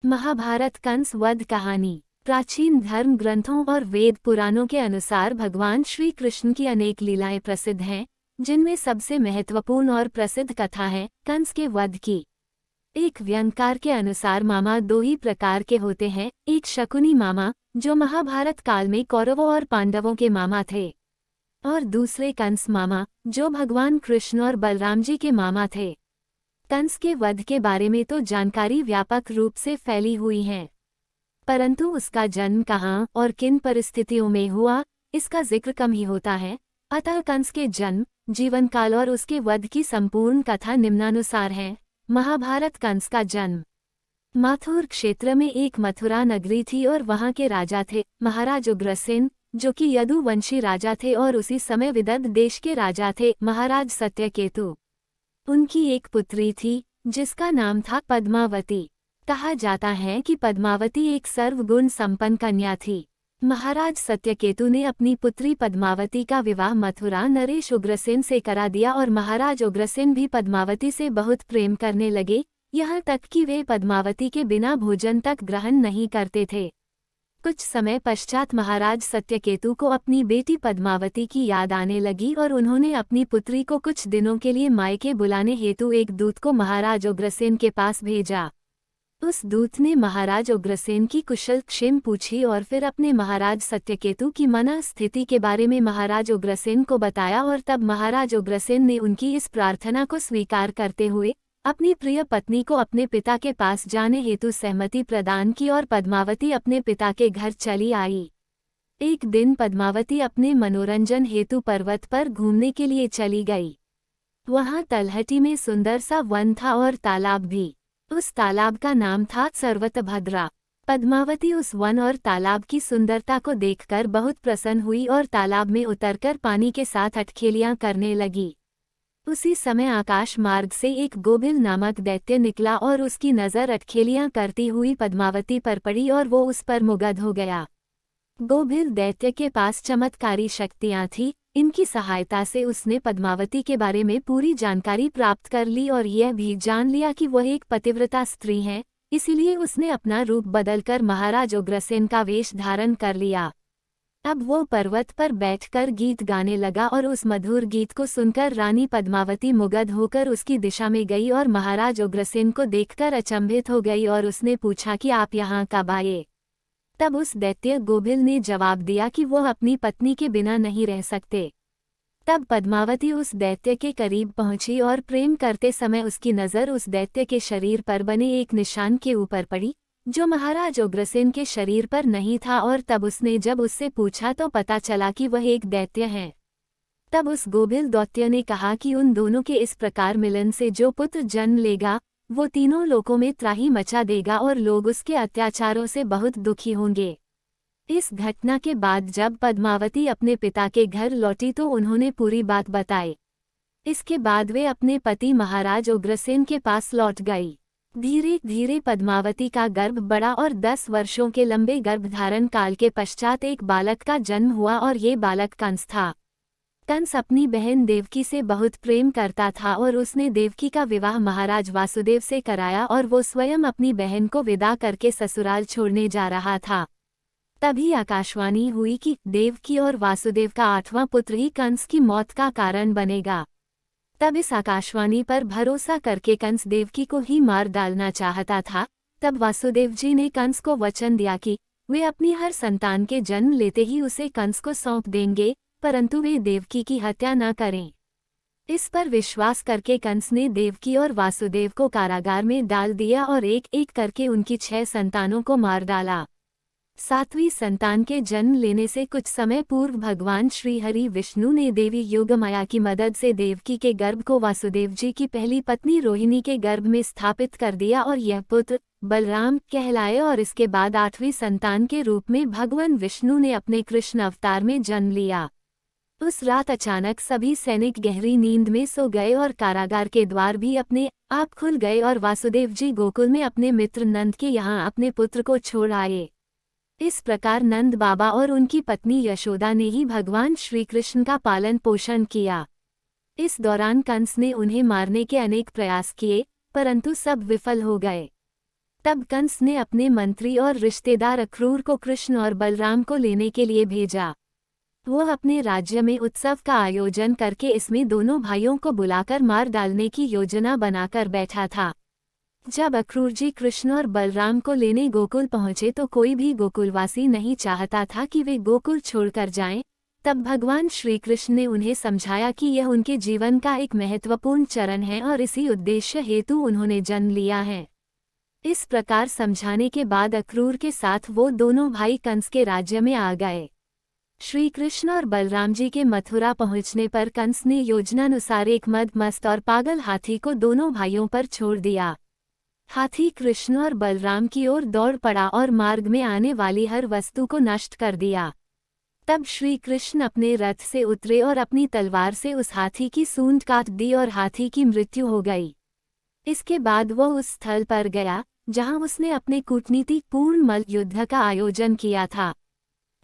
महाभारत कंस वध कहानी। प्राचीन धर्म ग्रंथों और वेद पुराणों के अनुसार भगवान श्री कृष्ण की अनेक लीलाएं प्रसिद्ध हैं, जिनमें सबसे महत्वपूर्ण और प्रसिद्ध कथा है कंस के वध की। एक व्यंगकार के अनुसार मामा दो ही प्रकार के होते हैं, एक शकुनी मामा जो महाभारत काल में कौरवों और पांडवों के मामा थे, और दूसरे कंस मामा जो भगवान कृष्ण और बलराम जी के मामा थे। कंस के वध के बारे में तो जानकारी व्यापक रूप से फैली हुई है, परंतु उसका जन्म कहाँ और किन परिस्थितियों में हुआ, इसका जिक्र कम ही होता है। अतः कंस के जन्म, जीवन काल और उसके वध की संपूर्ण कथा निम्नानुसार है। महाभारत। कंस का जन्म। माथुर क्षेत्र में एक मथुरा नगरी थी और वहाँ के राजा थे महाराज उग्रसेन, जो कि यदुवंशी राजा थे, और उसी समय विदर्भ देश के राजा थे महाराज सत्यकेतु। उनकी एक पुत्री थी जिसका नाम था पद्मावती। कहा जाता है कि पद्मावती एक सर्वगुण संपन्न कन्या थी। महाराज सत्यकेतु ने अपनी पुत्री पद्मावती का विवाह मथुरा नरेश उग्रसेन से करा दिया और महाराज उग्रसेन भी पद्मावती से बहुत प्रेम करने लगे, यहाँ तक कि वे पद्मावती के बिना भोजन तक ग्रहण नहीं करते थे। कुछ समय पश्चात महाराज सत्यकेतु को अपनी बेटी पद्मावती की याद आने लगी और उन्होंने अपनी पुत्री को कुछ दिनों के लिए मायके बुलाने हेतु एक दूत को महाराज उग्रसेन के पास भेजा। उस दूत ने महाराज उग्रसेन की कुशल क्षेम पूछी और फिर अपने महाराज सत्यकेतु की मन स्थिति के बारे में महाराज उग्रसेन को बताया, और तब महाराज उग्रसेन ने उनकी इस प्रार्थना को स्वीकार करते हुए अपनी प्रिय पत्नी को अपने पिता के पास जाने हेतु सहमति प्रदान की और पद्मावती अपने पिता के घर चली आई। एक दिन पद्मावती अपने मनोरंजन हेतु पर्वत पर घूमने के लिए चली गई। वहां तलहटी में सुंदर सा वन था और तालाब भी। उस तालाब का नाम था सर्वतभद्रा। पद्मावती उस वन और तालाब की सुंदरता को देखकर बहुत प्रसन्न हुई और तालाब में उतरकर पानी के साथ अटखेलियां करने लगी। उसी समय आकाश मार्ग से एक गोभिल नामक दैत्य निकला और उसकी नज़र अटखेलियां करती हुई पद्मावती पर पड़ी और वो उस पर मुग्ध हो गया। गोभिल दैत्य के पास चमत्कारी शक्तियां थीं, इनकी सहायता से उसने पद्मावती के बारे में पूरी जानकारी प्राप्त कर ली और यह भी जान लिया कि वह एक पतिव्रता स्त्री है, इसीलिए उसने अपना रूप बदलकर महाराज उग्रसेन का वेश धारण कर लिया। अब वो पर्वत पर बैठकर गीत गाने लगा और उस मधुर गीत को सुनकर रानी पद्मावती मुग्ध होकर उसकी दिशा में गई और महाराज उग्रसेन को देखकर अचंभित हो गई और उसने पूछा कि आप यहाँ कब आए। तब उस दैत्य गोभिल ने जवाब दिया कि वह अपनी पत्नी के बिना नहीं रह सकते। तब पद्मावती उस दैत्य के करीब पहुंची और प्रेम करते समय उसकी नज़र उस दैत्य के शरीर पर बने एक निशान के ऊपर पड़ी, जो महाराज उग्रसेन के शरीर पर नहीं था, और तब उसने जब उससे पूछा तो पता चला कि वह एक दैत्य है। तब उस गोभिल दैत्य ने कहा कि उन दोनों के इस प्रकार मिलन से जो पुत्र जन्म लेगा वो तीनों लोकों में त्राही मचा देगा और लोग उसके अत्याचारों से बहुत दुखी होंगे। इस घटना के बाद जब पद्मावती अपने पिता के घर लौटी तो उन्होंने पूरी बात बताई। इसके बाद वे अपने पति महाराज उग्रसेन के पास लौट गई। धीरे धीरे पद्मावती का गर्भ बढ़ा और 10 वर्षों के लंबे गर्भधारण काल के पश्चात एक बालक का जन्म हुआ और ये बालक कंस था। कंस अपनी बहन देवकी से बहुत प्रेम करता था और उसने देवकी का विवाह महाराज वासुदेव से कराया और वो स्वयं अपनी बहन को विदा करके ससुराल छोड़ने जा रहा था। तभी आकाशवाणी हुई कि देवकी और वासुदेव का 8वां पुत्र ही कंस की मौत का कारण बनेगा। तब इस आकाशवाणी पर भरोसा करके कंस देवकी को ही मार डालना चाहता था। तब वासुदेव जी ने कंस को वचन दिया कि वे अपनी हर संतान के जन्म लेते ही उसे कंस को सौंप देंगे, परंतु वे देवकी की हत्या न करें। इस पर विश्वास करके कंस ने देवकी और वासुदेव को कारागार में डाल दिया और एक एक करके उनकी 6 संतानों को मार डाला। 7वीं संतान के जन्म लेने से कुछ समय पूर्व भगवान श्री हरि विष्णु ने देवी योगमाया की मदद से देवकी के गर्भ को वासुदेव जी की पहली पत्नी रोहिणी के गर्भ में स्थापित कर दिया और यह पुत्र बलराम कहलाए, और इसके बाद 8वीं संतान के रूप में भगवान विष्णु ने अपने कृष्ण अवतार में जन्म लिया। उस रात अचानक सभी सैनिक गहरी नींद में सो गए और कारागार के द्वार भी अपने आप खुल गए और वासुदेव जी गोकुल में अपने मित्र नंद के यहाँ अपने पुत्र को छोड़ आए। इस प्रकार नंद बाबा और उनकी पत्नी यशोदा ने ही भगवान श्री कृष्ण का पालन पोषण किया। इस दौरान कंस ने उन्हें मारने के अनेक प्रयास किए, परंतु सब विफल हो गए। तब कंस ने अपने मंत्री और रिश्तेदार अक्रूर को कृष्ण और बलराम को लेने के लिए भेजा। वो अपने राज्य में उत्सव का आयोजन करके इसमें दोनों भाइयों को बुलाकर मार डालने की योजना बनाकर बैठा था। जब अक्रूर जी कृष्ण और बलराम को लेने गोकुल पहुंचे तो कोई भी गोकुलवासी नहीं चाहता था कि वे गोकुल छोड़कर जाएं। तब भगवान श्री कृष्ण ने उन्हें समझाया कि यह उनके जीवन का एक महत्वपूर्ण चरण है और इसी उद्देश्य हेतु उन्होंने जन्म लिया है। इस प्रकार समझाने के बाद अक्रूर के साथ वो दोनों भाई कंस के राज्य में आ गए। श्री कृष्ण और बलराम जी के मथुरा पहुंचने पर कंस ने योजनानुसार एक मदमस्त और पागल हाथी को दोनों भाइयों पर छोड़ दिया। हाथी कृष्ण और बलराम की ओर दौड़ पड़ा और मार्ग में आने वाली हर वस्तु को नष्ट कर दिया। तब श्री कृष्ण अपने रथ से उतरे और अपनी तलवार से उस हाथी की सूंड काट दी और हाथी की मृत्यु हो गई। इसके बाद वह उस स्थल पर गया जहां उसने अपने कूटनीतिपूर्ण मल्ल युद्ध का आयोजन किया था।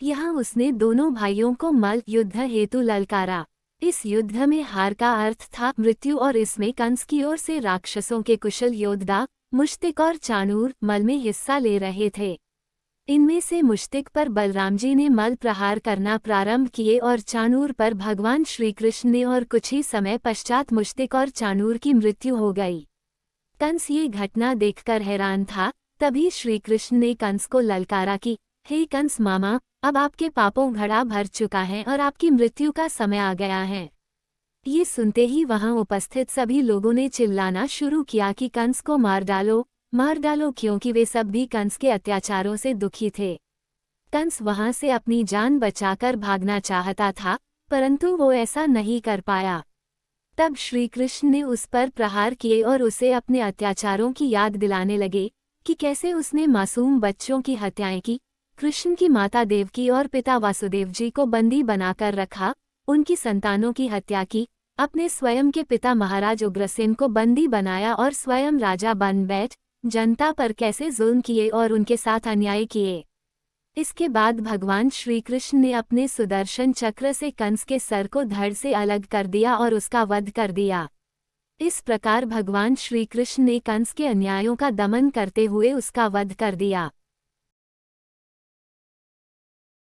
यहाँ उसने दोनों भाइयों को मल्ल युद्ध हेतु ललकारा। इस युद्ध में हार का अर्थ था मृत्यु और इसमें कंस की ओर से राक्षसों के कुशल योद्धा मुश्तिक और चाणूर मल्ल में हिस्सा ले रहे थे। इनमें से मुश्तिक पर बलराम जी ने मल्ल प्रहार करना प्रारंभ किए और चाणूर पर भगवान श्री कृष्ण ने, और कुछ ही समय पश्चात मुश्तिक और चाणूर की मृत्यु हो गई। कंस ये घटना देखकर हैरान था। तभी श्री कृष्ण ने कंस को ललकारा कि हे कंस मामा, अब आपके पापों घड़ा भर चुका है और आपकी मृत्यु का समय आ गया है। ये सुनते ही वहां उपस्थित सभी लोगों ने चिल्लाना शुरू किया कि कंस को मार डालो, क्योंकि वे सब भी कंस के अत्याचारों से दुखी थे। कंस वहां से अपनी जान बचाकर भागना चाहता था, परंतु वो ऐसा नहीं कर पाया। तब श्री कृष्ण ने उस पर प्रहार किए और उसे अपने अत्याचारों की याद दिलाने लगे कि कैसे उसने मासूम बच्चों की हत्याएं की, कृष्ण की माता देवकी और पिता वासुदेव जी को बंदी बनाकर रखा, उनकी संतानों की हत्या की, अपने स्वयं के पिता महाराज उग्रसेन को बंदी बनाया और स्वयं राजा बन बैठ जनता पर कैसे जुल्म किए और उनके साथ अन्याय किए। इसके बाद भगवान श्री कृष्ण ने अपने सुदर्शन चक्र से कंस के सर को धड़ से अलग कर दिया और उसका वध कर दिया। इस प्रकार भगवान श्री कृष्ण ने कंस के अन्यायों का दमन करते हुए उसका वध कर दिया।